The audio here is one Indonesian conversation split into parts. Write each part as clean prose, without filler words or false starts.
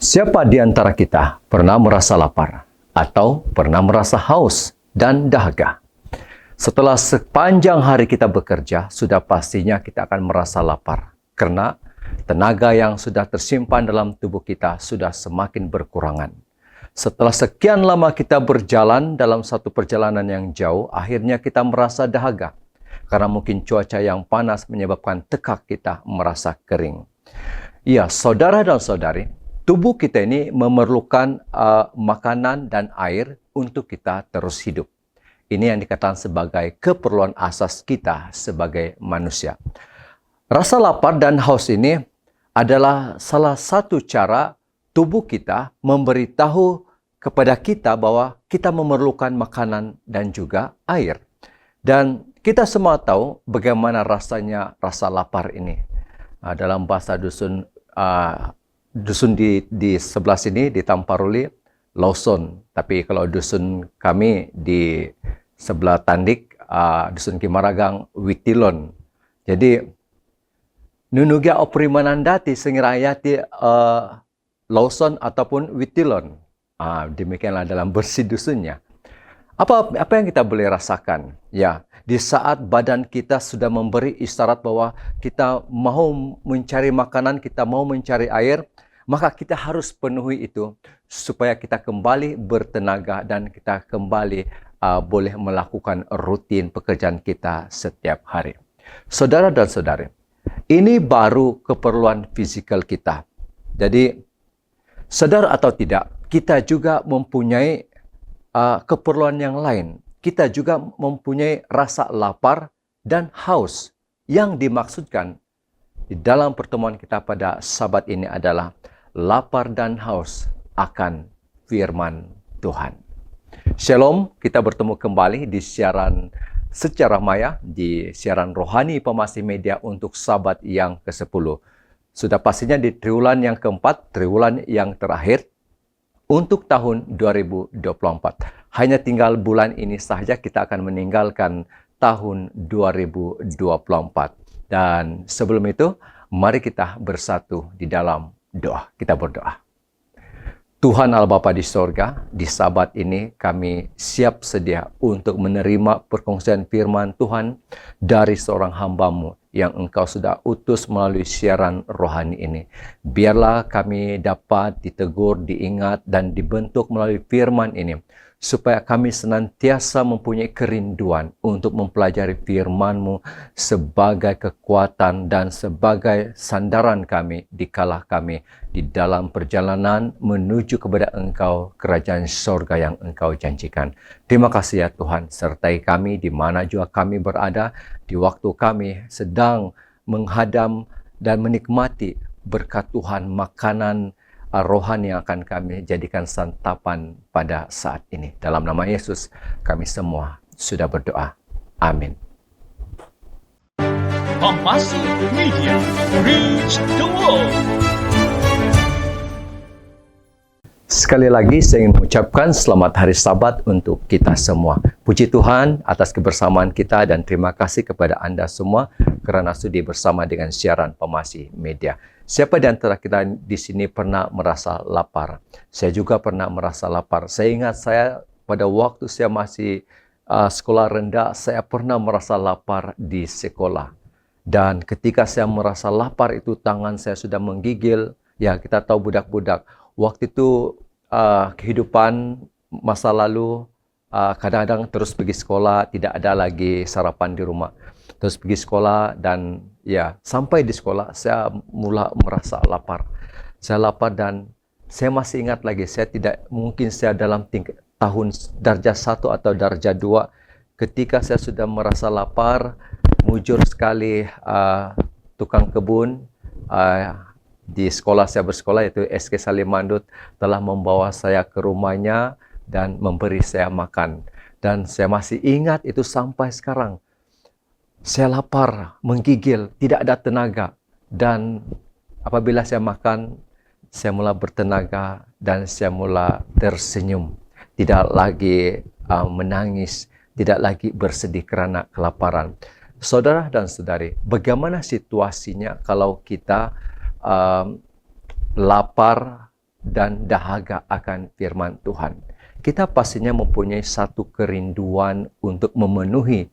Siapa di antara kita pernah merasa lapar atau pernah merasa haus dan dahaga? Setelah sepanjang hari kita bekerja, sudah pastinya kita akan merasa lapar karena tenaga yang sudah tersimpan dalam tubuh kita sudah semakin berkurangan. Setelah sekian lama kita berjalan dalam satu perjalanan yang jauh, akhirnya kita merasa dahaga karena mungkin cuaca yang panas menyebabkan tekak kita merasa kering. Ya, saudara dan saudari, tubuh kita ini memerlukan makanan dan air untuk kita terus hidup. Ini yang dikatakan sebagai keperluan asas kita sebagai manusia. Rasa lapar dan haus ini adalah salah satu cara tubuh kita memberitahu kepada kita bahwa kita memerlukan makanan dan juga air. Dan kita semua tahu bagaimana rasanya rasa lapar ini. Dalam bahasa dusun di sebelah sini, di Tamparuli, Lawson. Tapi kalau dusun kami di sebelah Tandik, dusun Kimaragang, Witilon. Jadi, nunugia oprimanandati sengirayati Lawson ataupun Witilon. Demikianlah dalam bersih dusunnya. Apa yang kita boleh rasakan? Ya, di saat badan kita sudah memberi isyarat bahwa kita mau mencari makanan, kita mau mencari air, maka kita harus penuhi itu supaya kita kembali bertenaga dan kita kembali boleh melakukan rutin pekerjaan kita setiap hari. Saudara dan saudari, ini baru keperluan fisikal kita. Jadi, sadar atau tidak, kita juga mempunyai keperluan yang lain. Kita juga mempunyai rasa lapar dan haus. Yang dimaksudkan di dalam pertemuan kita pada Sabat ini adalah lapar dan haus akan firman Tuhan. Shalom, kita bertemu kembali di siaran secara maya, di siaran rohani Pemasih Media untuk Sabat yang ke-10. Sudah pastinya di triwulan yang keempat, triwulan yang terakhir untuk tahun 2024. Hanya tinggal bulan ini saja kita akan meninggalkan tahun 2024. Dan sebelum itu, mari kita bersatu di dalam doa. Kita berdoa. Tuhan Allah Bapa di sorga, di Sabat ini kami siap sedia untuk menerima perkongsian firman Tuhan dari seorang hamba-Mu yang Engkau sudah utus melalui siaran rohani ini. Biarlah kami dapat ditegur, diingat, dan dibentuk melalui firman ini, supaya kami senantiasa mempunyai kerinduan untuk mempelajari firman-Mu sebagai kekuatan dan sebagai sandaran kami dikala kami di dalam perjalanan menuju kepada Engkau, kerajaan sorga yang Engkau janjikan. Terima kasih ya Tuhan, sertai kami di mana juga kami berada, di waktu kami sedang menghadam dan menikmati berkat Tuhan makanan rohani yang akan kami jadikan santapan pada saat ini. Dalam nama Yesus, kami semua sudah berdoa. Amin. Pemasih Media, reach the world. Sekali lagi saya ingin mengucapkan selamat hari Sabat untuk kita semua. Puji Tuhan atas kebersamaan kita dan terima kasih kepada Anda semua kerana sudi bersama dengan siaran Pemasih Media. Siapa di antara kita di sini pernah merasa lapar? Saya juga pernah merasa lapar. Saya ingat pada waktu saya masih sekolah rendah, saya pernah merasa lapar di sekolah. Dan ketika saya merasa lapar itu tangan saya sudah menggigil. Ya, kita tahu budak-budak. Waktu itu kehidupan masa lalu kadang-kadang terus pergi sekolah, tidak ada lagi sarapan di rumah. Terus pergi sekolah dan ya sampai di sekolah saya mula merasa lapar. Saya lapar dan saya masih ingat lagi, saya dalam tahun darjah 1 atau darjah 2 ketika saya sudah merasa lapar, mujur sekali tukang kebun di sekolah saya bersekolah yaitu SK Salimandut telah membawa saya ke rumahnya dan memberi saya makan. Dan saya masih ingat itu sampai sekarang. Saya lapar, menggigil, tidak ada tenaga. Dan apabila saya makan, saya mula bertenaga dan saya mula tersenyum. Tidak lagi menangis, tidak lagi bersedih kerana kelaparan. Saudara dan saudari, bagaimana situasinya kalau kita lapar dan dahaga akan firman Tuhan. Kita pastinya mempunyai satu kerinduan untuk memenuhi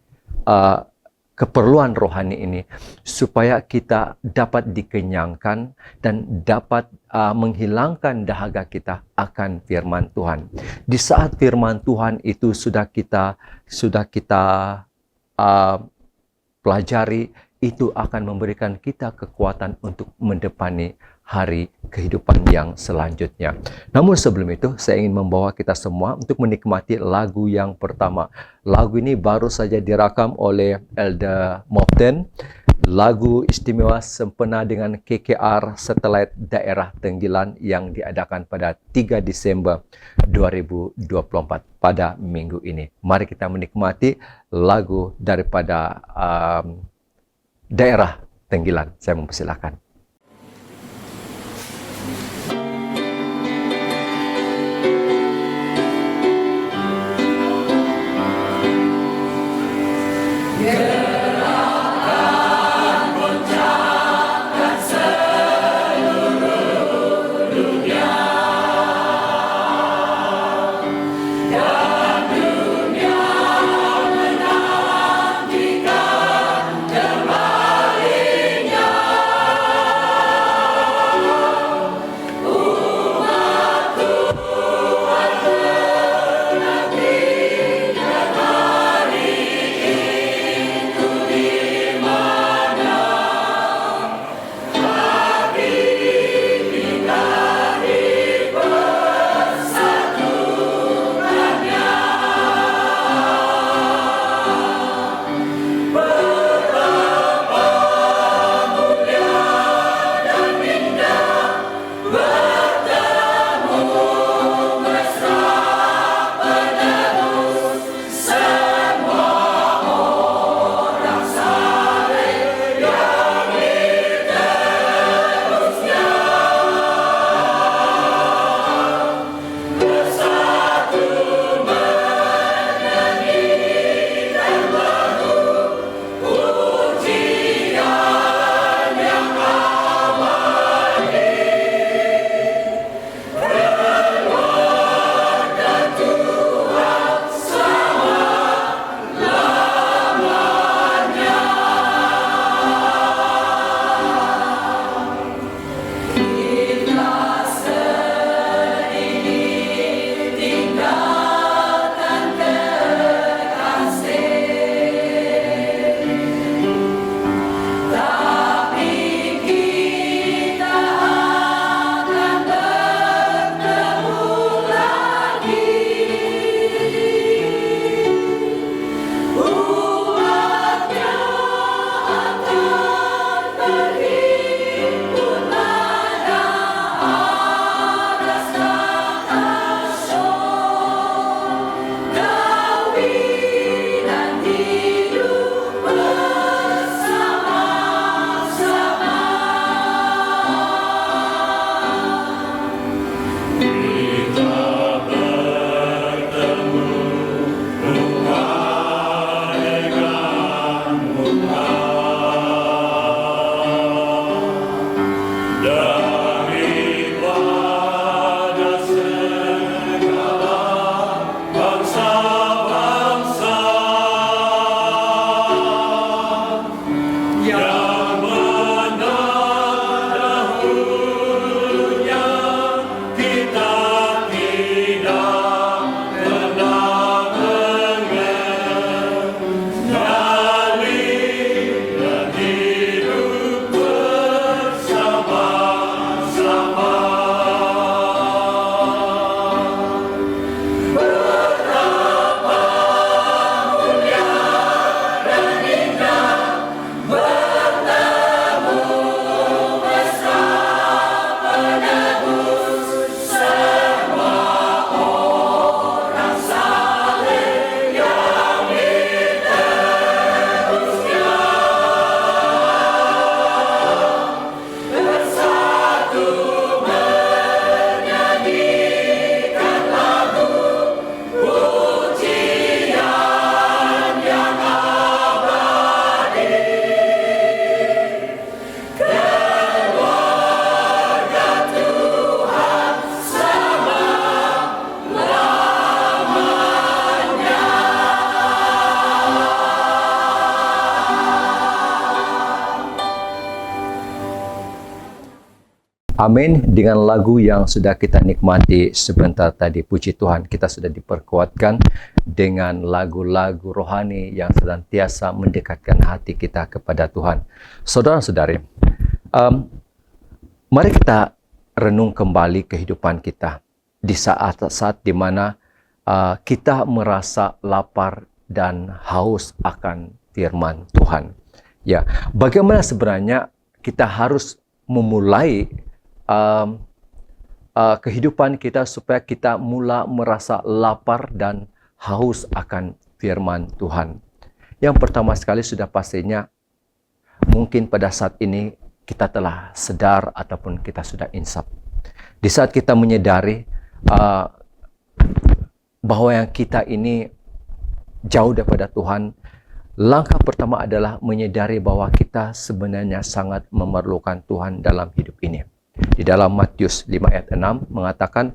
keperluan rohani ini, supaya kita dapat dikenyangkan dan dapat menghilangkan dahaga kita akan firman Tuhan. Di saat firman Tuhan itu sudah kita pelajari, itu akan memberikan kita kekuatan untuk mendepani hari kehidupan yang selanjutnya. Namun sebelum itu, saya ingin membawa kita semua untuk menikmati lagu yang pertama. Lagu ini baru saja direkam oleh Elder Mofden. Lagu istimewa sempena dengan KKR Satellite Daerah Tenggilan yang diadakan pada 3 Desember 2024 pada minggu ini. Mari kita menikmati lagu daripada Daerah Tenggilan. Saya mempersilakan. Amin. Dengan lagu yang sudah kita nikmati sebentar tadi, puji Tuhan, kita sudah diperkuatkan dengan lagu-lagu rohani yang senantiasa mendekatkan hati kita kepada Tuhan. Saudara-saudari, mari kita renung kembali kehidupan kita di saat-saat di mana kita merasa lapar dan haus akan firman Tuhan. Ya, bagaimana sebenarnya kita harus memulai kehidupan kita supaya kita mula merasa lapar dan haus akan firman Tuhan. Yang pertama sekali sudah pastinya mungkin pada saat ini kita telah sedar ataupun kita sudah insaf. Di saat kita menyadari bahwa yang kita ini jauh daripada Tuhan, langkah pertama adalah menyadari bahwa kita sebenarnya sangat memerlukan Tuhan dalam hidup ini. Di dalam Matius 5 ayat 6 mengatakan,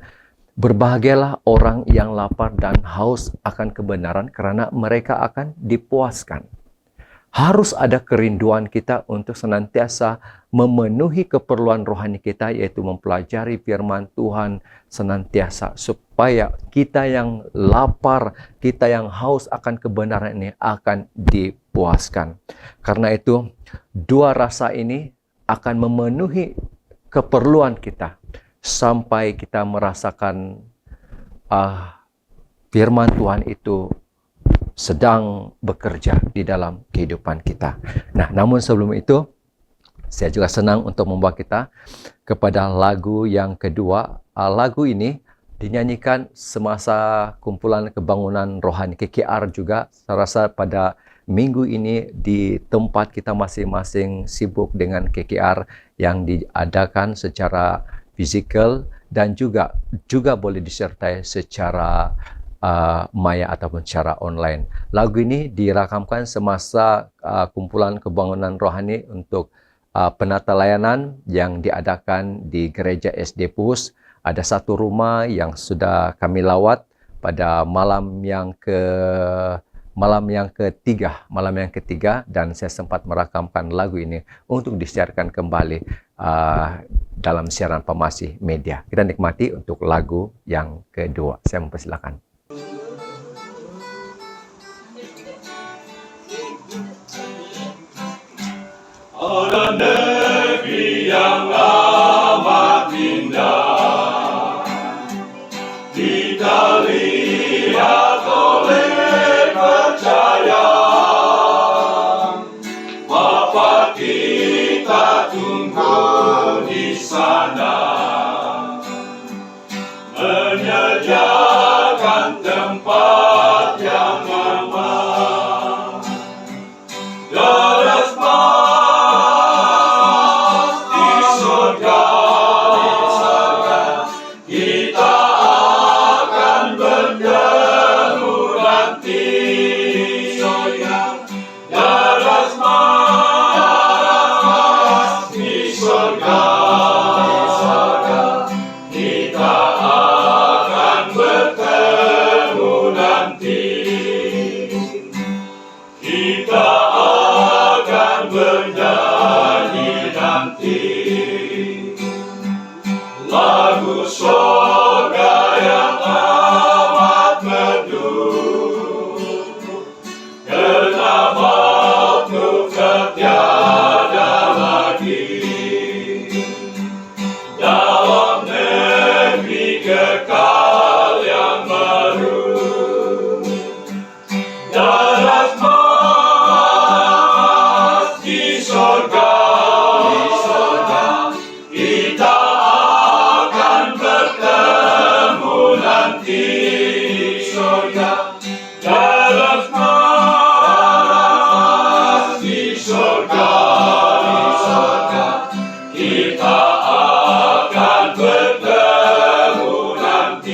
berbahagialah orang yang lapar dan haus akan kebenaran karena mereka akan dipuaskan. Harus ada kerinduan kita untuk senantiasa memenuhi keperluan rohani kita, yaitu mempelajari firman Tuhan senantiasa, supaya kita yang lapar, kita yang haus akan kebenaran ini akan dipuaskan. Karena itu, dua rasa ini akan memenuhi keperluan kita sampai kita merasakan firman Tuhan itu sedang bekerja di dalam kehidupan kita. Nah, namun sebelum itu, saya juga senang untuk membawa kita kepada lagu yang kedua. Lagu ini dinyanyikan semasa kumpulan kebangunan rohani KKR juga. Saya rasa pada minggu ini di tempat kita masing-masing sibuk dengan KKR yang diadakan secara fisikal dan juga boleh disertai secara maya ataupun secara online. Lagu ini dirakamkan semasa kumpulan kebangunan rohani untuk penata layanan yang diadakan di gereja SD Pus. Ada satu rumah yang sudah kami lawat pada malam yang ketiga, dan saya sempat merakamkan lagu ini untuk disiarkan kembali dalam siaran Pemasih Media. Kita nikmati untuk lagu yang kedua. Saya mempersilakan. Ada negeri yang amat indah, kita lihat oleh percaya, Bapa kita tunggu di sana, menyediakan tempat yang aman. Garas mas di surga, kita akan bertemu nanti. Garas mas di surga, kita akan bertemu nanti. Kita akan bernyanyi nanti lagu surga yang amat merdu, karena waktu tiada lagi dalam negeri kekal yang baru. Darat mas di surga, kita akan bertemu nanti. Darat mas di surga, kita akan bertemu nanti.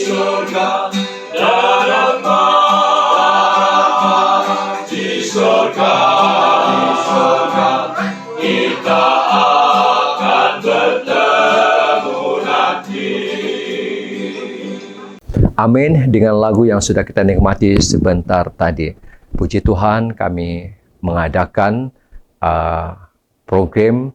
surga, darah di surga, kita akan bertemu nanti. Amin. Dengan lagu yang sudah kita nikmati sebentar tadi, puji Tuhan kami mengadakan program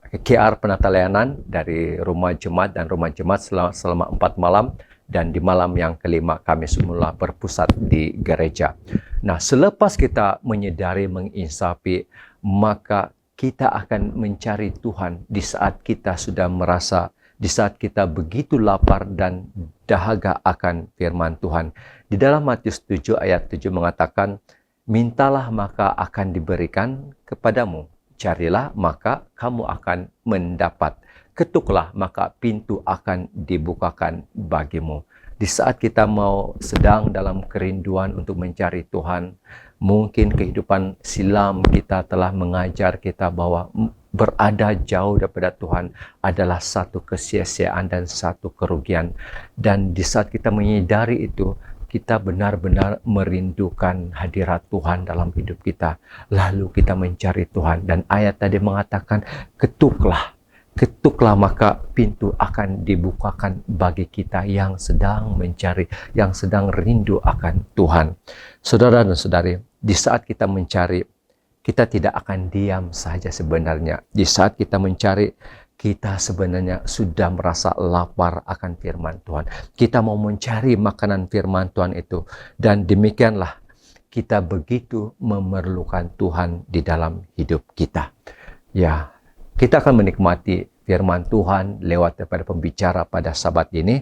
KR penata layanan dari rumah jemaat dan rumah jemaat selama 4 malam, dan di malam yang kelima kami semula berpusat di gereja. Nah, selepas kita menyadari, menginsafi, maka kita akan mencari Tuhan di saat kita sudah merasa, di saat kita begitu lapar dan dahaga akan firman Tuhan. Di dalam Matius 7 ayat 7 mengatakan, mintalah maka akan diberikan kepadamu. Carilah maka kamu akan mendapat. Ketuklah maka pintu akan dibukakan bagimu. Di saat kita sedang dalam kerinduan untuk mencari Tuhan, mungkin kehidupan silam kita telah mengajar kita bahwa berada jauh daripada Tuhan adalah satu kesia-siaan dan satu kerugian. Dan di saat kita menyadari itu, kita benar-benar merindukan hadirat Tuhan dalam hidup kita. Lalu kita mencari Tuhan. Dan ayat tadi mengatakan, ketuklah maka pintu akan dibukakan bagi kita yang sedang mencari, yang sedang rindu akan Tuhan. Saudara dan saudari, di saat kita mencari, kita tidak akan diam saja sebenarnya. Di saat kita mencari, kita sebenarnya sudah merasa lapar akan firman Tuhan. Kita mau mencari makanan firman Tuhan itu. Dan demikianlah kita begitu memerlukan Tuhan di dalam hidup kita. Ya, kita akan menikmati firman Tuhan lewat daripada pembicara pada Sabat ini.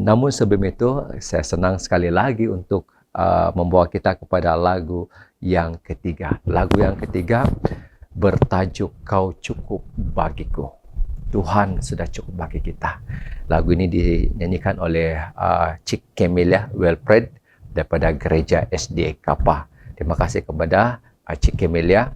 Namun sebelum itu, saya senang sekali lagi untuk membawa kita kepada lagu yang ketiga. Lagu yang ketiga bertajuk Kau Cukup Bagiku. Tuhan sudah cukup bagi kita. Lagu ini dinyanyikan oleh Cik Camelia Wilfred daripada Gereja SD Kapa. Terima kasih kepada Cik Camelia.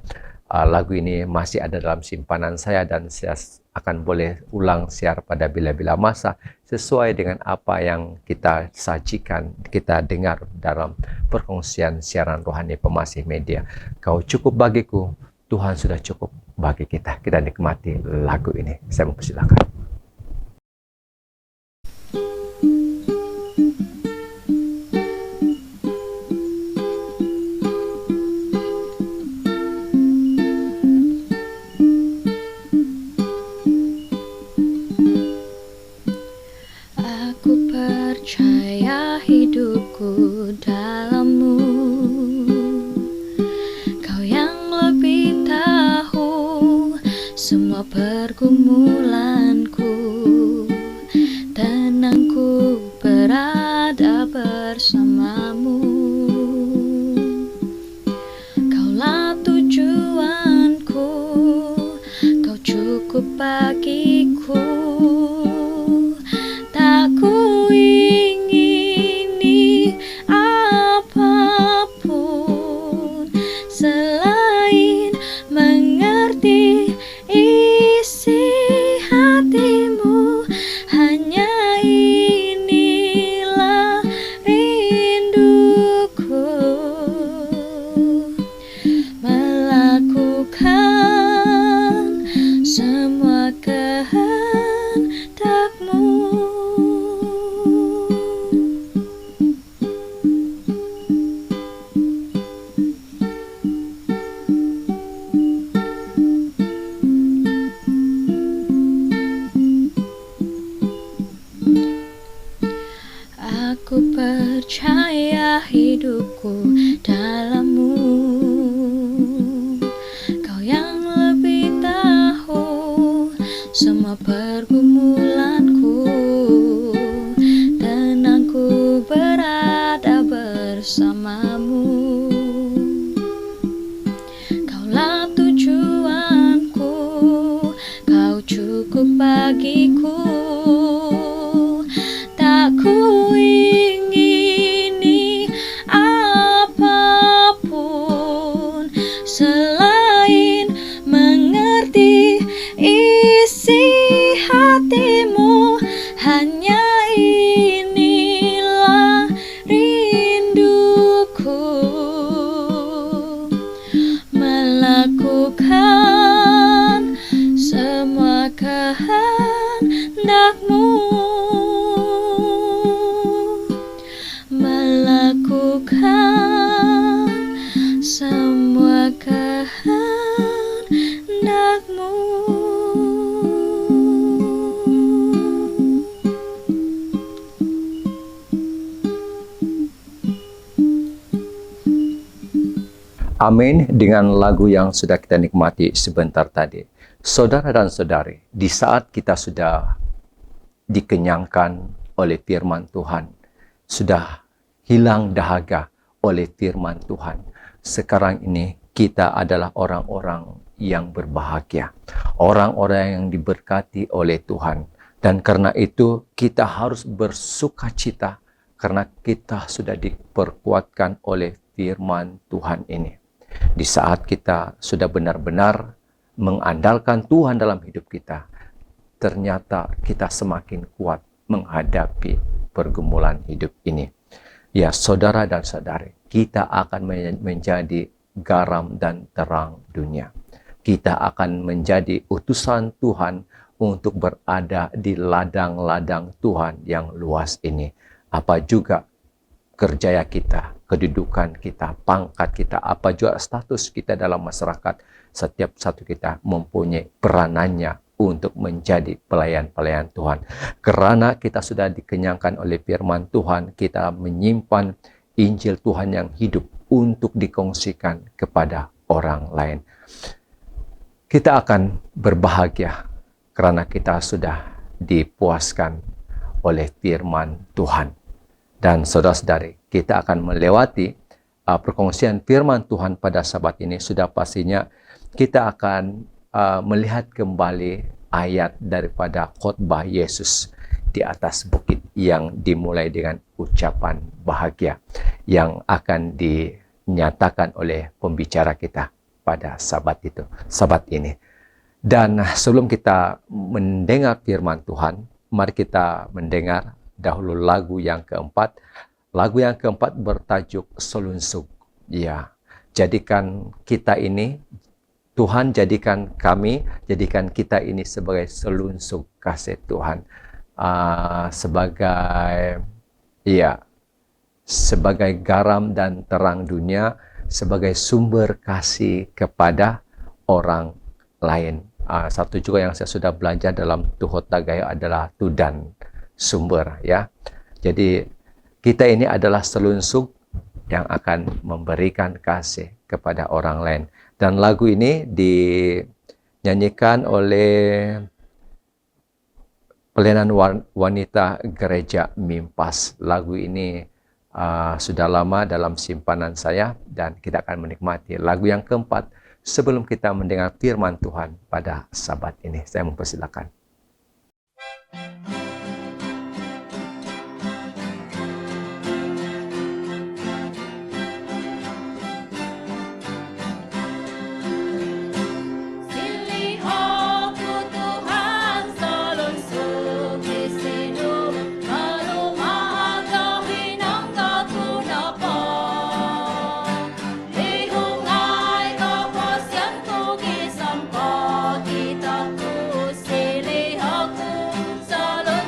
Lagu ini masih ada dalam simpanan saya dan saya akan boleh ulang siar pada bila-bila masa sesuai dengan apa yang kita sajikan, kita dengar dalam perkongsian siaran rohani Pemasih Media. Kau cukup bagiku, Tuhan sudah cukup bagi kita. Kita nikmati lagu ini. Saya mempersilakan. Aku percaya hidupku dalam-Mu. Semua pergumulanku, tenangku berada bersamamu. Kaulah tujuanku, Kau cukup bagiku. Tak ku ingini apapun selain mengerti isi hatimu. Hanya inilah rinduku, melakukan semua kehendak-Mu. Aku percaya hidupku dalam-Mu. Kau yang lebih tahu semua pergumulanku, tenangku berada bersamamu. Kaulah tujuanku, Kau cukup bagiku. Tak ku ingini apapun selain mengerti isi hatimu. Hanya amin dengan lagu yang sudah kita nikmati sebentar tadi. Saudara dan saudari, di saat kita sudah dikenyangkan oleh firman Tuhan, sudah hilang dahaga oleh firman Tuhan, sekarang ini kita adalah orang-orang yang berbahagia, orang-orang yang diberkati oleh Tuhan. Dan karena itu kita harus bersukacita karena kita sudah diperkuatkan oleh firman Tuhan ini. Di saat kita sudah benar-benar mengandalkan Tuhan dalam hidup kita, ternyata kita semakin kuat menghadapi pergumulan hidup ini. Ya, saudara dan saudari, kita akan menjadi garam dan terang dunia. Kita akan menjadi utusan Tuhan untuk berada di ladang-ladang Tuhan yang luas ini. Apa juga kerjaya kita, kedudukan kita, pangkat kita, apa juga status kita dalam masyarakat, setiap satu kita mempunyai peranannya untuk menjadi pelayan-pelayan Tuhan. Karena kita sudah dikenyangkan oleh firman Tuhan, kita menyimpan Injil Tuhan yang hidup untuk dikongsikan kepada orang lain. Kita akan berbahagia karena kita sudah dipuaskan oleh firman Tuhan. Dan saudara-saudari, kita akan melewati perkongsian firman Tuhan pada sabat ini. Sudah pastinya kita akan melihat kembali ayat daripada khotbah Yesus di atas bukit yang dimulai dengan ucapan bahagia yang akan dinyatakan oleh pembicara kita pada sabat ini. Dan sebelum kita mendengar firman Tuhan, mari kita mendengar dahulu lagu yang keempat. Lagu yang keempat bertajuk Selunsuk. Ya, jadikan kita ini, Tuhan jadikan kami, jadikan kita ini sebagai selunsuk kasih Tuhan. Sebagai garam dan terang dunia, sebagai sumber kasih kepada orang lain. Satu juga yang saya sudah belajar dalam Tuhot Tagayo adalah tudan, sumber, ya. Jadi kita ini adalah selunsuk yang akan memberikan kasih kepada orang lain. Dan lagu ini dinyanyikan oleh pelayanan wanita gereja Mimpas. Lagu ini sudah lama dalam simpanan saya dan kita akan menikmati lagu yang keempat sebelum kita mendengar firman Tuhan pada sabat ini. Saya mempersilakan. Solo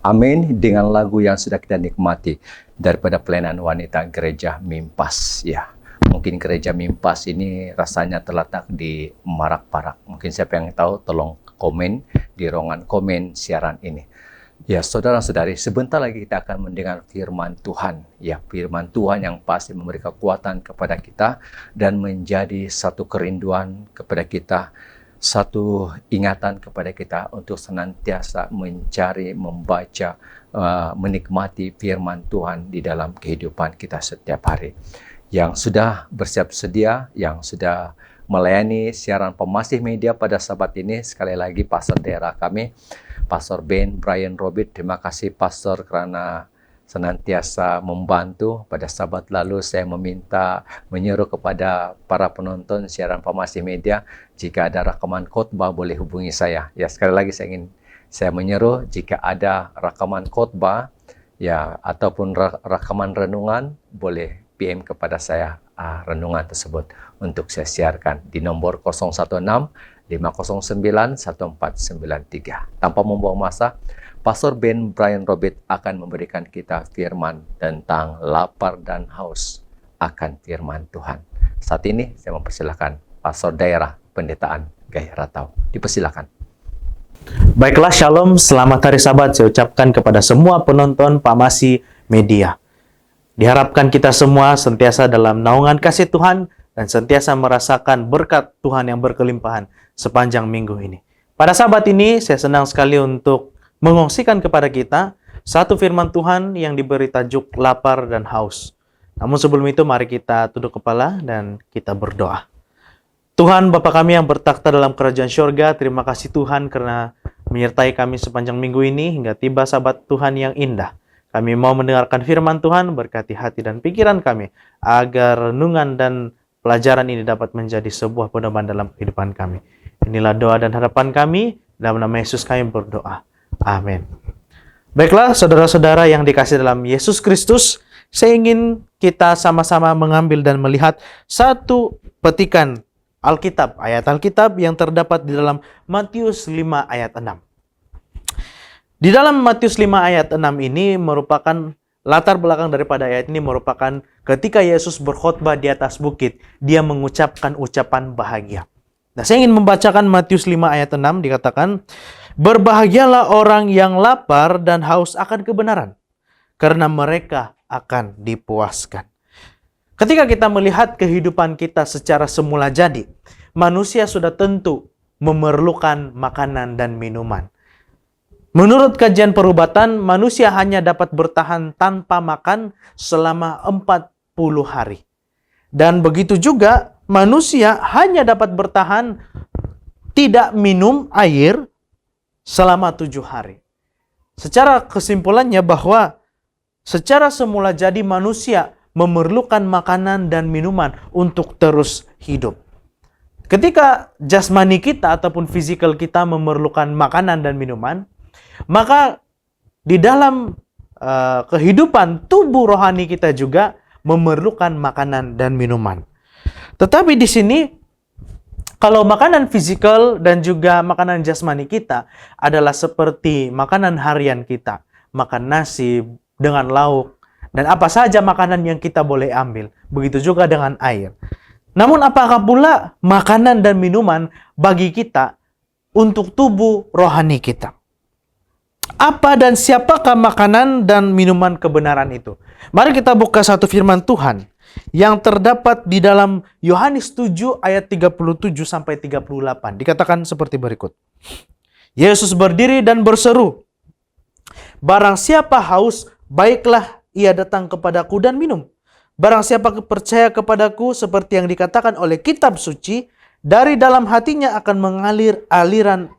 Amin, dengan lagu yang sudah kita nikmati daripada pelayanan wanita gereja Mimpas. Ya, mungkin gereja Mimpas ini rasanya terletak di Marak-Parak. Mungkin siapa yang tahu, tolong komen di ruangan komen siaran ini. Ya, saudara-saudari, sebentar lagi kita akan mendengar firman Tuhan. Ya, firman Tuhan yang pasti memberi kekuatan kepada kita dan menjadi satu kerinduan kepada kita, satu ingatan kepada kita untuk senantiasa mencari, membaca, menikmati firman Tuhan di dalam kehidupan kita setiap hari. Yang sudah bersiap sedia, yang sudah melayani siaran Pemasih Media pada sabat ini, sekali lagi pastor daerah kami, Pastor Ben Brian Robert. Terima kasih Pastor karena senantiasa membantu. Pada sabat lalu saya menyeru kepada para penonton siaran Pemasih Media, jika ada rekaman khotbah boleh hubungi saya. Ya, sekali lagi saya menyeru, jika ada rekaman khotbah ya ataupun rekaman renungan, boleh PM kepada saya renungan tersebut untuk saya siarkan di nomor 016 509 1493. Tanpa membuang masa, Pastor Ben Brian Robert akan memberikan kita firman tentang lapar dan haus akan firman Tuhan. Saat ini saya mempersilahkan Pastor Daerah Pendetaan Gaya Ratau. Dipersilakan. Baiklah, Shalom, selamat hari Sabat saya ucapkan kepada semua penonton Pemasih Media. Diharapkan kita semua sentiasa dalam naungan kasih Tuhan dan sentiasa merasakan berkat Tuhan yang berkelimpahan sepanjang minggu ini. Pada Sabat ini, saya senang sekali untuk mengongsikan kepada kita satu firman Tuhan yang diberi tajuk lapar dan haus. Namun sebelum itu, mari kita tunduk kepala dan kita berdoa. Tuhan Bapa kami yang bertakhta dalam kerajaan syurga, terima kasih Tuhan karena menyertai kami sepanjang minggu ini hingga tiba Sabat Tuhan yang indah. Kami mau mendengarkan firman Tuhan, berkati hati dan pikiran kami, agar renungan dan pelajaran ini dapat menjadi sebuah pedoman dalam kehidupan kami. Inilah doa dan harapan kami, dalam nama Yesus kami berdoa. Amin. Baiklah, saudara-saudara yang dikasihi dalam Yesus Kristus, saya ingin kita sama-sama mengambil dan melihat satu petikan Alkitab, ayat Alkitab yang terdapat di dalam Matius 5 ayat 6. Di dalam Matius 5 ayat 6 ini merupakan latar belakang daripada ayat ini merupakan ketika Yesus berkhotbah di atas bukit, dia mengucapkan ucapan bahagia. Nah, saya ingin membacakan Matius 5 ayat 6, dikatakan, "Berbahagialah orang yang lapar dan haus akan kebenaran, karena mereka akan dipuaskan." Ketika kita melihat kehidupan kita secara semula jadi, manusia sudah tentu memerlukan makanan dan minuman. Menurut kajian perubatan, manusia hanya dapat bertahan tanpa makan selama 40 hari. Dan begitu juga manusia hanya dapat bertahan tidak minum air selama 7 hari. Secara kesimpulannya bahwa secara semula jadi manusia memerlukan makanan dan minuman untuk terus hidup. Ketika jasmani kita ataupun fisikal kita memerlukan makanan dan minuman, maka di dalam kehidupan tubuh rohani kita juga memerlukan makanan dan minuman. Tetapi di sini, kalau makanan fisikal dan juga makanan jasmani kita adalah seperti makanan harian kita, makan nasi dengan lauk, dan apa saja makanan yang kita boleh ambil. Begitu juga dengan air. Namun apakah pula makanan dan minuman bagi kita untuk tubuh rohani kita? Apa dan siapakah makanan dan minuman kebenaran itu? Mari kita buka satu firman Tuhan yang terdapat di dalam Yohanes 7 ayat 37 sampai 38. Dikatakan seperti berikut. Yesus berdiri dan berseru, "Barang siapa haus, baiklah ia datang kepadaku dan minum. Barang siapa percaya kepadaku, seperti yang dikatakan oleh kitab suci, dari dalam hatinya akan mengalir aliran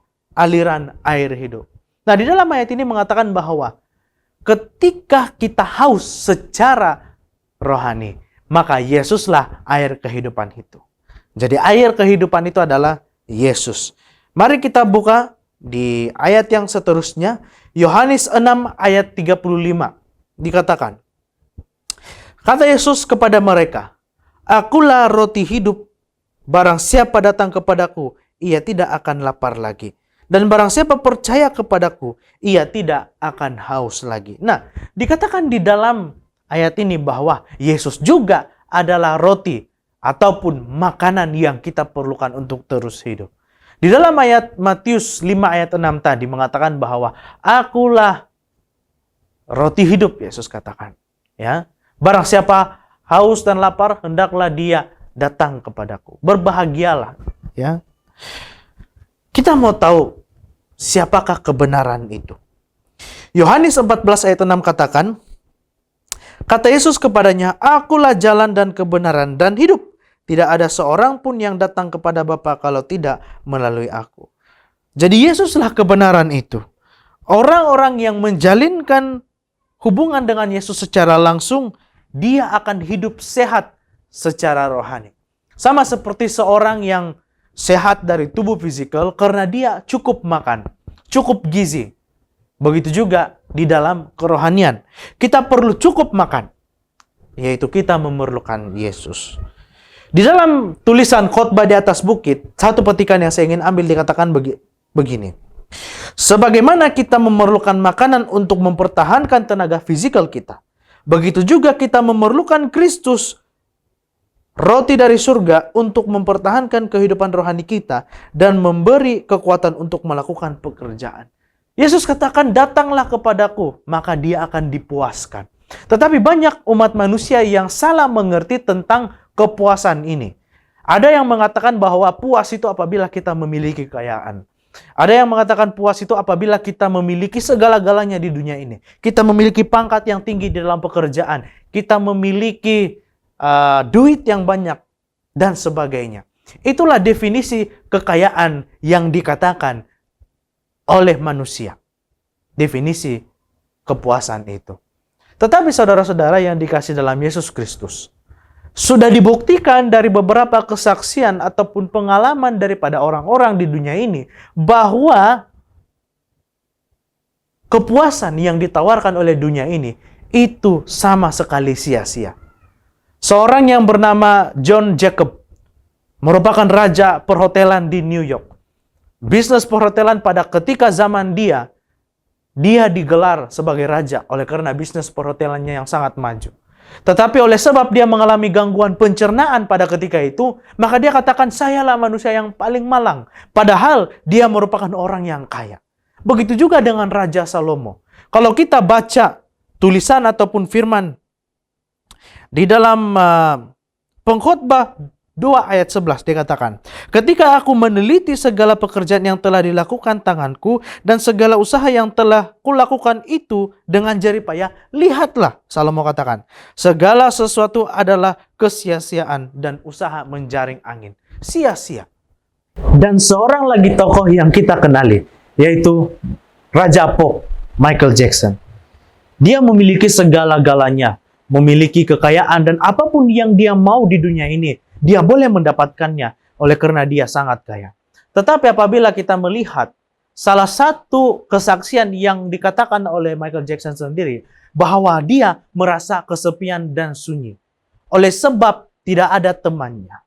air hidup." Nah, di dalam ayat ini mengatakan bahwa ketika kita haus secara rohani, maka Yesuslah air kehidupan itu. Jadi air kehidupan itu adalah Yesus. Mari kita buka di ayat yang seterusnya, Yohanes 6 ayat 35. Dikatakan, kata Yesus kepada mereka, "Akulah roti hidup, barang siapa datang kepadaku, ia tidak akan lapar lagi. Dan barang siapa percaya kepadaku, ia tidak akan haus lagi. Nah, dikatakan di dalam ayat ini bahwa Yesus juga adalah roti ataupun makanan yang kita perlukan untuk terus hidup. Di dalam ayat Matius 5 ayat 6 tadi mengatakan bahwa akulah roti hidup, Yesus katakan. Ya, barang siapa haus dan lapar, hendaklah dia datang kepadaku. Berbahagialah. Ya. Kita mau tahu siapakah kebenaran itu. Yohanes 14 ayat 6 katakan, kata Yesus kepadanya, akulah jalan dan kebenaran dan hidup. Tidak ada seorang pun yang datang kepada Bapa kalau tidak melalui aku. Jadi Yesuslah kebenaran itu. Orang-orang yang menjalinkan hubungan dengan Yesus secara langsung, dia akan hidup sehat secara rohani. Sama seperti seorang yang sehat dari tubuh fisikal karena dia cukup makan, cukup gizi. Begitu juga di dalam kerohanian. Kita perlu cukup makan, yaitu kita memerlukan Yesus. Di dalam tulisan khotbah di atas bukit, satu petikan yang saya ingin ambil dikatakan begini. Sebagaimana kita memerlukan makanan untuk mempertahankan tenaga fisikal kita, begitu juga kita memerlukan Kristus, roti dari surga, untuk mempertahankan kehidupan rohani kita dan memberi kekuatan untuk melakukan pekerjaan. Yesus katakan, datanglah kepadaku, maka dia akan dipuaskan. Tetapi banyak umat manusia yang salah mengerti tentang kepuasan ini. Ada yang mengatakan bahwa puas itu apabila kita memiliki kekayaan. Ada yang mengatakan puas itu apabila kita memiliki segala-galanya di dunia ini. Kita memiliki pangkat yang tinggi di dalam pekerjaan. Kita memiliki duit yang banyak dan sebagainya. Itulah definisi kekayaan yang dikatakan oleh manusia. Definisi kepuasan itu. Tetapi saudara-saudara yang dikasih dalam Yesus Kristus, sudah dibuktikan dari beberapa kesaksian ataupun pengalaman daripada orang-orang di dunia ini bahwa kepuasan yang ditawarkan oleh dunia ini itu sama sekali sia-sia. Seorang yang bernama John Jacob merupakan raja perhotelan di New York. Bisnis perhotelan pada ketika zaman dia digelar sebagai raja oleh karena bisnis perhotelannya yang sangat maju. Tetapi oleh sebab dia mengalami gangguan pencernaan pada ketika itu, maka dia katakan, sayalah manusia yang paling malang. Padahal dia merupakan orang yang kaya. Begitu juga dengan Raja Salomo. Kalau kita baca tulisan ataupun firman di dalam Pengkhotbah 2 ayat 11 dikatakan, ketika aku meneliti segala pekerjaan yang telah dilakukan tanganku dan segala usaha yang telah kulakukan itu dengan jari payah, lihatlah, Salomo katakan, segala sesuatu adalah kesia-siaan dan usaha menjaring angin. Sia-sia. Dan seorang lagi tokoh yang kita kenali, yaitu Raja Pop, Michael Jackson. Dia memiliki segala-galanya, memiliki kekayaan dan apapun yang dia mau di dunia ini, dia boleh mendapatkannya oleh karena dia sangat kaya. Tetapi apabila kita melihat salah satu kesaksian yang dikatakan oleh Michael Jackson sendiri, bahwa dia merasa kesepian dan sunyi oleh sebab tidak ada temannya.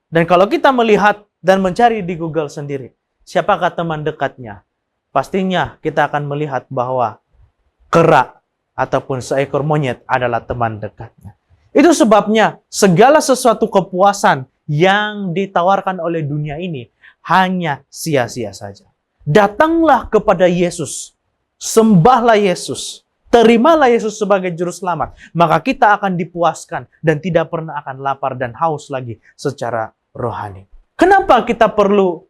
Dan kalau kita melihat dan mencari di Google sendiri, siapakah teman dekatnya? Pastinya kita akan melihat bahwa kera ataupun seekor monyet adalah teman dekatnya. Itu sebabnya segala sesuatu kepuasan yang ditawarkan oleh dunia ini hanya sia-sia saja. Datanglah kepada Yesus, sembahlah Yesus, terimalah Yesus sebagai juru selamat, maka kita akan dipuaskan dan tidak pernah akan lapar dan haus lagi secara rohani. Kenapa kita perlu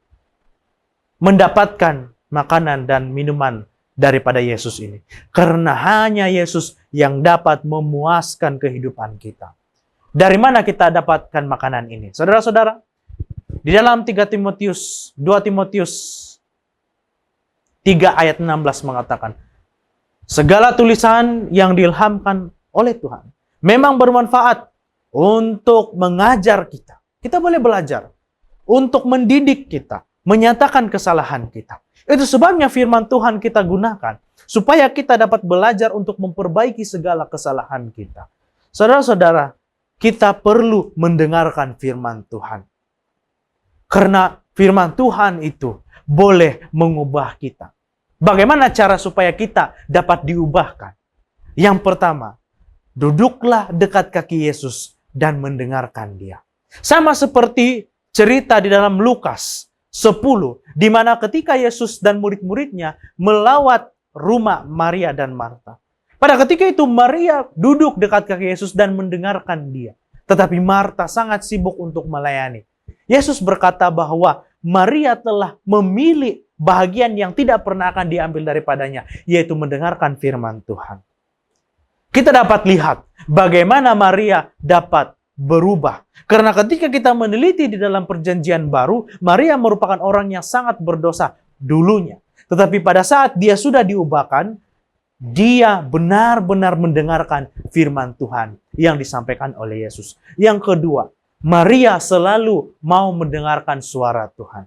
mendapatkan makanan dan minuman daripada Yesus ini? Karena hanya Yesus yang dapat memuaskan kehidupan kita. Dari mana kita dapatkan makanan ini? Saudara-saudara, di dalam 2 Timotius 3 ayat 16 mengatakan, segala tulisan yang diilhamkan oleh Tuhan memang bermanfaat untuk mengajar kita. Kita boleh belajar, untuk mendidik kita, menyatakan kesalahan kita. Itu sebabnya firman Tuhan kita gunakan, supaya kita dapat belajar untuk memperbaiki segala kesalahan kita. Saudara-saudara, kita perlu mendengarkan firman Tuhan. Karena firman Tuhan itu boleh mengubah kita. Bagaimana cara supaya kita dapat diubahkan? Yang pertama, duduklah dekat kaki Yesus dan mendengarkan Dia. Sama seperti cerita di dalam Lukas 10, di mana ketika Yesus dan murid-muridnya melawat rumah Maria dan Marta. Pada ketika itu Maria duduk dekat kaki Yesus dan mendengarkan Dia. Tetapi Marta sangat sibuk untuk melayani. Yesus berkata bahwa Maria telah memilih bahagian yang tidak pernah akan diambil daripadanya, yaitu mendengarkan firman Tuhan. Kita dapat lihat bagaimana Maria dapat berubah. Karena ketika kita meneliti di dalam perjanjian baru, Maria merupakan orang yang sangat berdosa dulunya. Tetapi pada saat dia sudah diubahkan, dia benar-benar mendengarkan firman Tuhan yang disampaikan oleh Yesus. Yang kedua, Maria selalu mau mendengarkan suara Tuhan.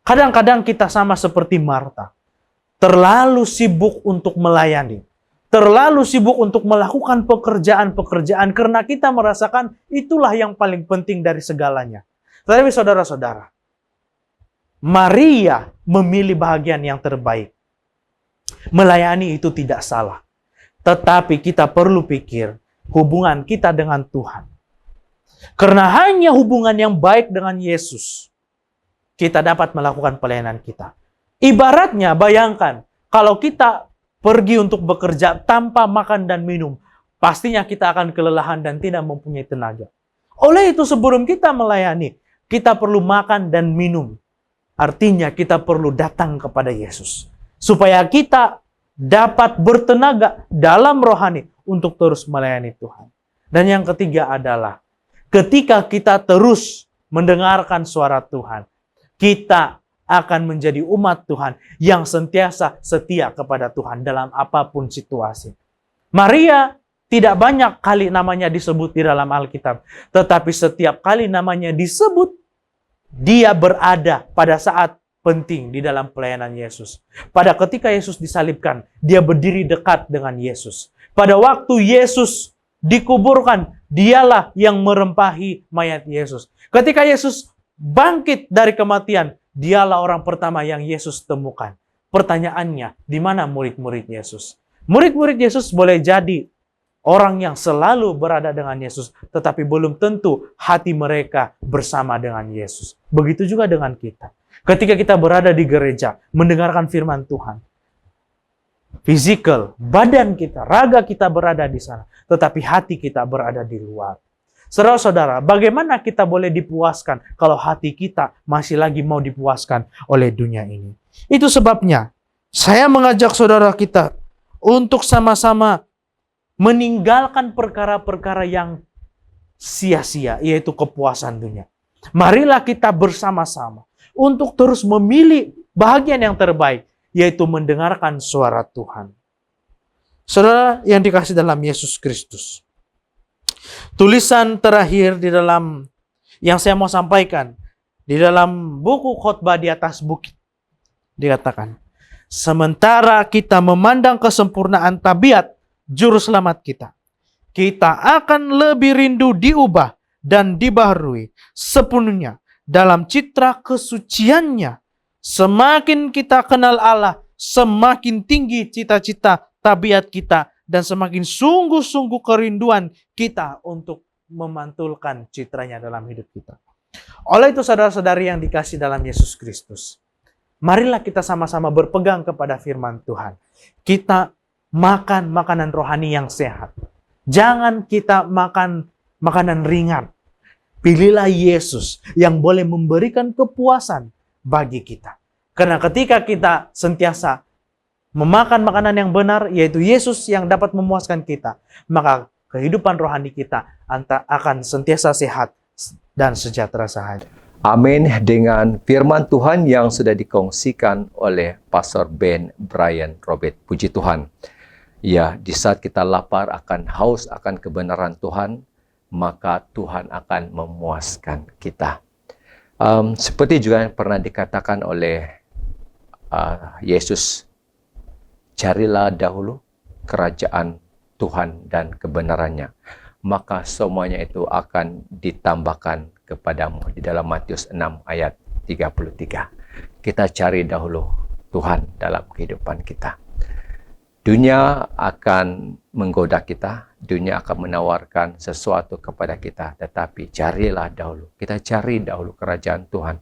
Kadang-kadang kita sama seperti Marta, terlalu sibuk untuk melayani, terlalu sibuk untuk melakukan pekerjaan-pekerjaan karena kita merasakan itulah yang paling penting dari segalanya. Tetapi saudara-saudara, Maria memilih bahagian yang terbaik. Melayani itu tidak salah. Tetapi kita perlu pikir hubungan kita dengan Tuhan. Karena hanya hubungan yang baik dengan Yesus, kita dapat melakukan pelayanan kita. Ibaratnya bayangkan, kalau kita pergi untuk bekerja tanpa makan dan minum, pastinya kita akan kelelahan dan tidak mempunyai tenaga. Oleh itu sebelum kita melayani, kita perlu makan dan minum. Artinya kita perlu datang kepada Yesus. Supaya kita dapat bertenaga dalam rohani untuk terus melayani Tuhan. Dan yang ketiga adalah, ketika kita terus mendengarkan suara Tuhan, kita akan menjadi umat Tuhan yang sentiasa setia kepada Tuhan dalam apapun situasi. Maria tidak banyak kali namanya disebut di dalam Alkitab, tetapi setiap kali namanya disebut, dia berada pada saat penting di dalam pelayanan Yesus. Pada ketika Yesus disalibkan, dia berdiri dekat dengan Yesus. Pada waktu Yesus dikuburkan, dialah yang merempahi mayat Yesus. Ketika Yesus bangkit dari kematian, dialah orang pertama yang Yesus temukan. Pertanyaannya, di mana murid-murid Yesus? Murid-murid Yesus boleh jadi orang yang selalu berada dengan Yesus, tetapi belum tentu hati mereka bersama dengan Yesus. Begitu juga dengan kita. Ketika kita berada di gereja, mendengarkan firman Tuhan, physical, badan kita, raga kita berada di sana, tetapi hati kita berada di luar. Saudara-saudara, bagaimana kita boleh dipuaskan kalau hati kita masih lagi mau dipuaskan oleh dunia ini? Itu sebabnya saya mengajak saudara kita untuk sama-sama meninggalkan perkara-perkara yang sia-sia, yaitu kepuasan dunia. Marilah kita bersama-sama untuk terus memilih bahagian yang terbaik, yaitu mendengarkan suara Tuhan. Saudara yang dikasihi dalam Yesus Kristus, tulisan terakhir di dalam yang saya mau sampaikan di dalam buku Khotbah di Atas Bukit dikatakan, sementara kita memandang kesempurnaan tabiat juru selamat kita, kita akan lebih rindu diubah dan dibaharui sepenuhnya dalam citra kesuciannya. Semakin kita kenal Allah, semakin tinggi cita-cita tabiat kita, dan semakin sungguh-sungguh kerinduan kita untuk memantulkan citranya dalam hidup kita. Oleh itu saudara-saudari yang dikasihi dalam Yesus Kristus, marilah kita sama-sama berpegang kepada firman Tuhan. Kita makan makanan rohani yang sehat. Jangan kita makan makanan ringan. Pilihlah Yesus yang boleh memberikan kepuasan bagi kita. Karena ketika kita sentiasa memakan makanan yang benar, yaitu Yesus yang dapat memuaskan kita, maka kehidupan rohani kita akan sentiasa sehat dan sejahtera sahaja. Amin. Dengan firman Tuhan yang sudah dikongsikan oleh Pastor Ben Brian Robert. Puji Tuhan. Ya, di saat kita lapar akan haus akan kebenaran Tuhan, maka Tuhan akan memuaskan kita. Seperti juga yang pernah dikatakan oleh Yesus, carilah dahulu kerajaan Tuhan dan kebenarannya, maka semuanya itu akan ditambahkan kepadamu. Di dalam Matius 6 ayat 33. kita cari dahulu Tuhan dalam kehidupan kita. Dunia akan menggoda kita, dunia akan menawarkan sesuatu kepada kita, tetapi carilah dahulu. Kita cari dahulu kerajaan Tuhan.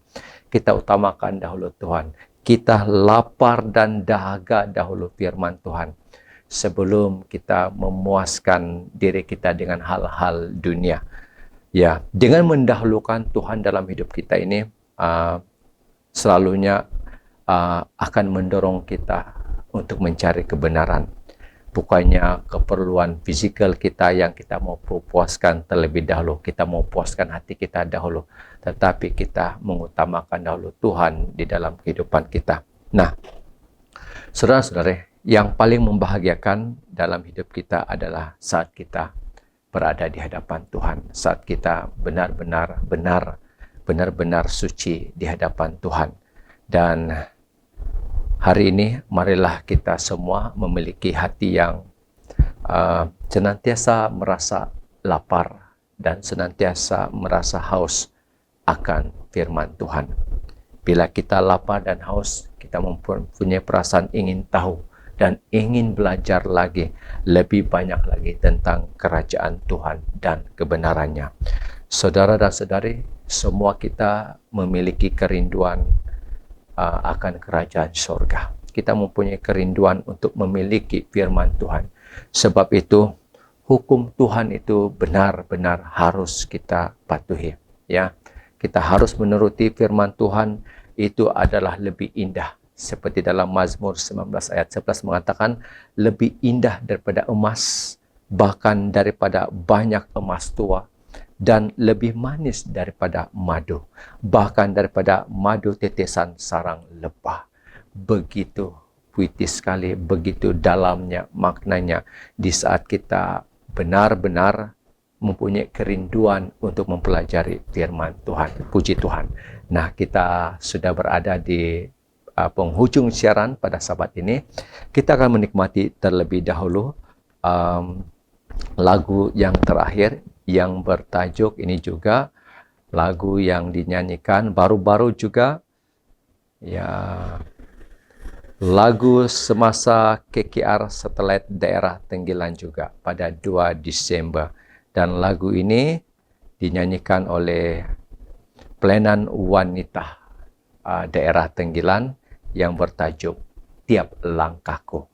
Kita utamakan dahulu Tuhan. Kita lapar dan dahaga dahulu firman Tuhan sebelum kita memuaskan diri kita dengan hal-hal dunia. Ya, dengan mendahulukan Tuhan dalam hidup kita ini selalunya akan mendorong kita untuk mencari kebenaran. Bukannya keperluan fisikal kita yang kita mau puaskan terlebih dahulu, kita mau puaskan hati kita dahulu, tetapi kita mengutamakan dahulu Tuhan di dalam kehidupan kita. Nah, saudara-saudara, yang paling membahagiakan dalam hidup kita adalah saat kita berada di hadapan Tuhan, saat kita benar-benar suci di hadapan Tuhan. Dan hari ini marilah kita semua memiliki hati yang senantiasa merasa lapar dan senantiasa merasa haus akan firman Tuhan. Bila kita lapar dan haus, kita mempunyai perasaan ingin tahu dan ingin belajar lagi, lebih banyak lagi tentang kerajaan Tuhan dan kebenarannya. Saudara dan saudari, semua kita memiliki kerinduan akan kerajaan surga. Kita mempunyai kerinduan untuk memiliki firman Tuhan. Sebab itu, hukum Tuhan itu benar-benar harus kita patuhi. Ya, kita harus menuruti firman Tuhan. Itu adalah lebih indah. Seperti dalam Mazmur 19 ayat 11 mengatakan, lebih indah daripada emas, bahkan daripada banyak emas tua, dan lebih manis daripada madu, bahkan daripada madu tetesan sarang lebah. Begitu puitis sekali, begitu dalamnya maknanya di saat kita benar-benar mempunyai kerinduan untuk mempelajari firman Tuhan. Puji Tuhan. Nah, kita sudah berada di penghujung siaran pada saat ini. Kita akan menikmati terlebih dahulu lagu yang terakhir yang bertajuk, ini juga lagu yang dinyanyikan baru-baru juga, ya, lagu semasa KKR Satelit Daerah Tenggilan juga pada 2 Desember. Dan lagu ini dinyanyikan oleh pelayanan wanita daerah Tenggilan yang bertajuk Tiap Langkahku.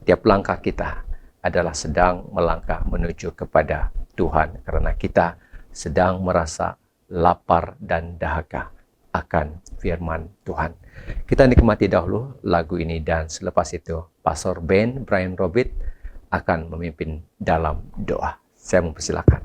Tiap langkah kita adalah sedang melangkah menuju kepada Tuhan, karena kita sedang merasa lapar dan dahaga akan firman Tuhan. Kita nikmati dahulu lagu ini, dan selepas itu Pastor Ben Brian Robert akan memimpin dalam doa. Saya mempersilakan.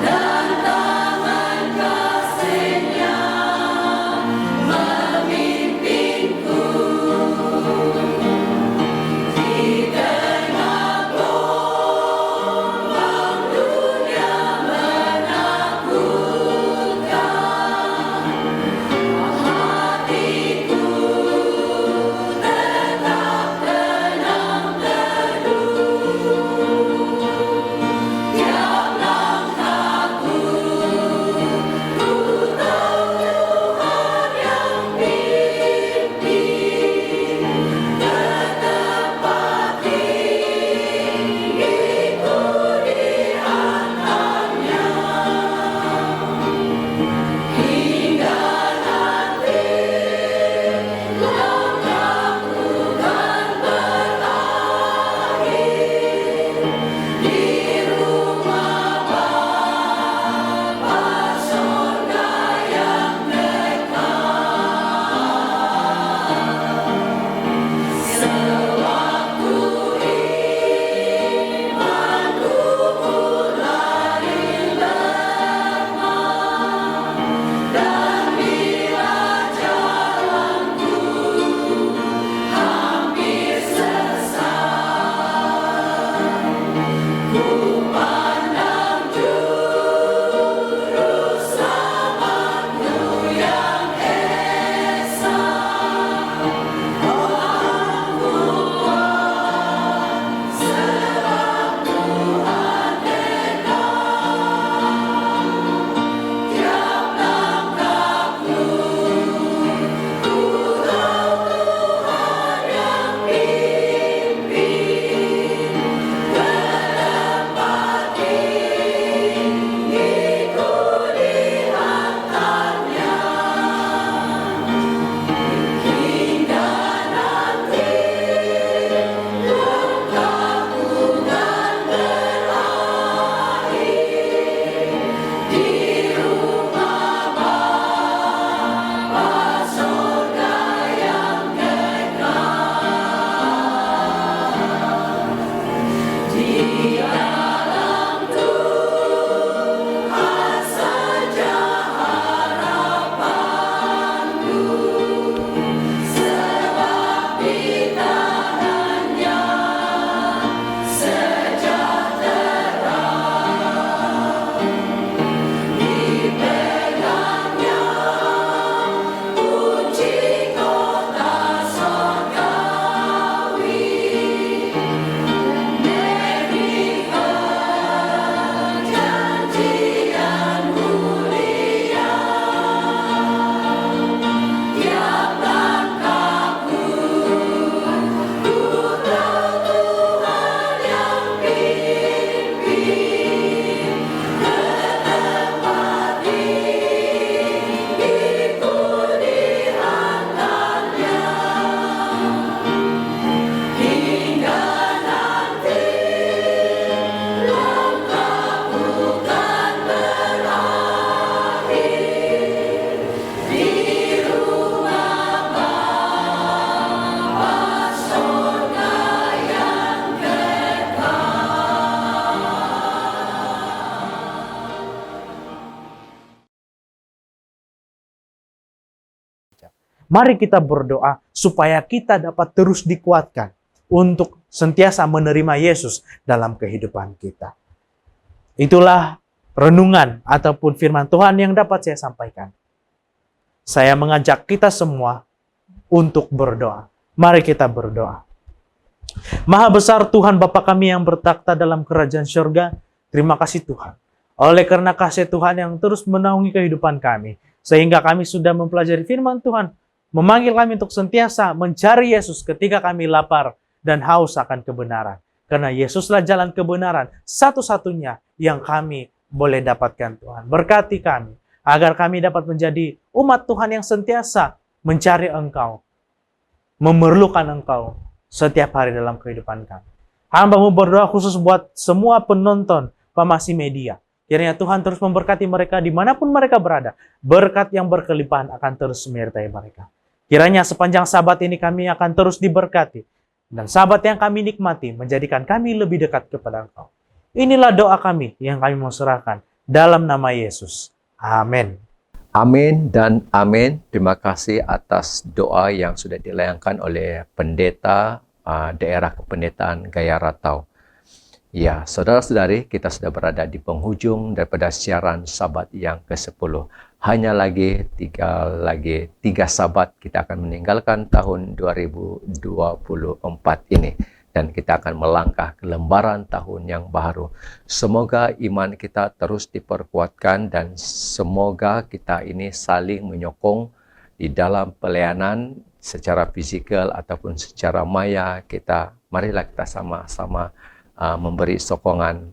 Dan tangan kasih-Nya Mari kita berdoa supaya kita dapat terus dikuatkan untuk sentiasa menerima Yesus dalam kehidupan kita. Itulah renungan ataupun firman Tuhan yang dapat saya sampaikan. Saya mengajak kita semua untuk berdoa. Mari kita berdoa. Maha besar Tuhan Bapa kami yang bertakhta dalam kerajaan surga, terima kasih Tuhan. Oleh karena kasih Tuhan yang terus menaungi kehidupan kami, sehingga kami sudah mempelajari firman Tuhan, memanggil kami untuk sentiasa mencari Yesus ketika kami lapar dan haus akan kebenaran. Karena Yesuslah jalan kebenaran satu-satunya yang kami boleh dapatkan Tuhan. Berkati kami, agar kami dapat menjadi umat Tuhan yang sentiasa mencari Engkau, memerlukan Engkau setiap hari dalam kehidupan kami. Hamba-Mu berdoa khusus buat semua penonton Pamasi Media. Kiranya Tuhan terus memberkati mereka dimanapun mereka berada. Berkat yang berkelimpahan akan terus menyertai mereka. Kiranya sepanjang sabat ini kami akan terus diberkati. Dan sahabat yang kami nikmati menjadikan kami lebih dekat kepada Engkau. Inilah doa kami yang kami mau serahkan dalam nama Yesus. Amin. Amin dan amin. Terima kasih atas doa yang sudah dilayangkan oleh pendeta daerah kependetaan Gaya Ratau. Ya, saudara-saudari, kita sudah berada di penghujung daripada siaran Sabat yang ke-10. Hanya tinggal lagi 3 Sabat kita akan meninggalkan tahun 2024 ini. Dan kita akan melangkah ke lembaran tahun yang baru. Semoga iman kita terus diperkuatkan dan semoga kita ini saling menyokong di dalam pelayanan secara fisikal ataupun secara maya. Marilah kita sama-sama memberi sokongan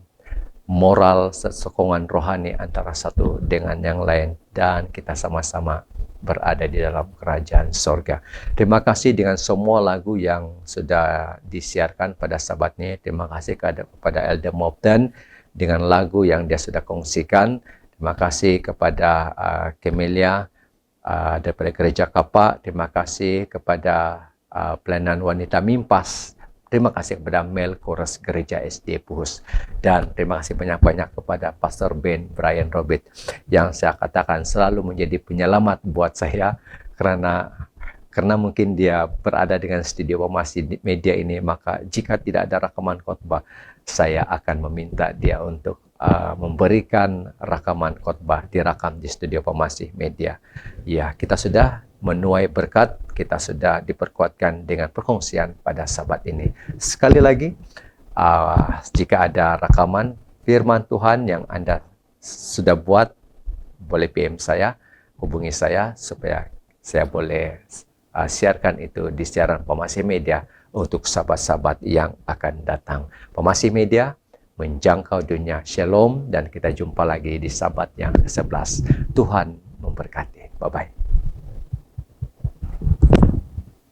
moral, sokongan rohani antara satu dengan yang lain, dan kita sama-sama berada di dalam kerajaan sorga. Terima kasih dengan semua lagu yang sudah disiarkan pada sabat ini. Terima kasih kepada Elder Mobden dengan lagu yang dia sudah kongsikan. Terima kasih kepada Camelia daripada Gereja Kapak. Terima kasih kepada pelayanan wanita Mimpas. Terima kasih kepada Mel Chorus Gereja SD Puhus. Dan terima kasih banyak-banyak kepada Pastor Ben Brian Robert yang saya katakan selalu menjadi penyelamat buat saya karena mungkin dia berada dengan studio Pamasi Media ini, maka jika tidak ada rekaman khotbah, saya akan meminta dia untuk memberikan rekaman khotbah direkam di studio Pamasi Media. Ya, kita sudah menuai berkat, kita sudah diperkuatkan dengan perkongsian pada sabat ini. Sekali lagi, jika ada rekaman firman Tuhan yang Anda sudah buat, boleh PM saya, hubungi saya supaya saya boleh siarkan itu di siaran Pamasi Media untuk sahabat-sahabat yang akan datang. Pamasi Media menjangkau dunia. Shalom, dan kita jumpa lagi di sabat yang ke-11. Tuhan memberkati. Bye-bye.